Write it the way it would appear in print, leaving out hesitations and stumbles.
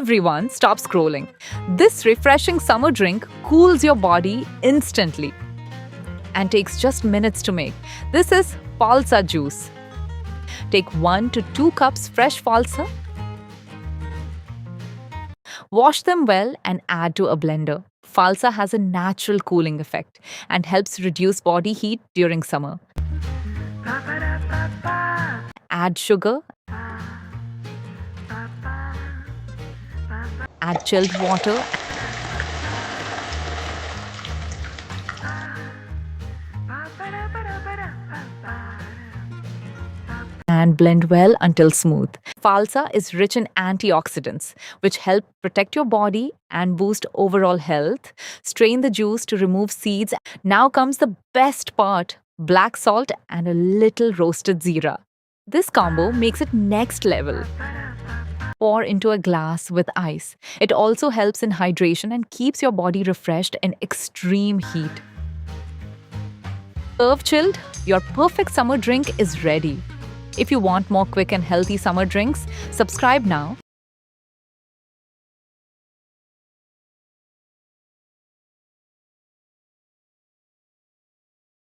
everyone stop scrolling. This refreshing summer drink cools your body instantly and takes just minutes to make. This is Falsa juice. Take 1 to 2 cups fresh falsa, wash them well and add to a blender. Falsa has a natural cooling effect and helps reduce body heat during summer. Add sugar, add chilled water, and blend well until smooth. Falsa is rich in antioxidants, which help protect your body and boost overall health. Strain the juice to remove seeds. Now comes the best part: black salt and a little roasted zira. This combo makes it next level. Pour into a glass with ice. It also helps in hydration and keeps your body refreshed in extreme heat. Serve chilled, your perfect summer drink is ready. If you want more quick and healthy summer drinks, subscribe now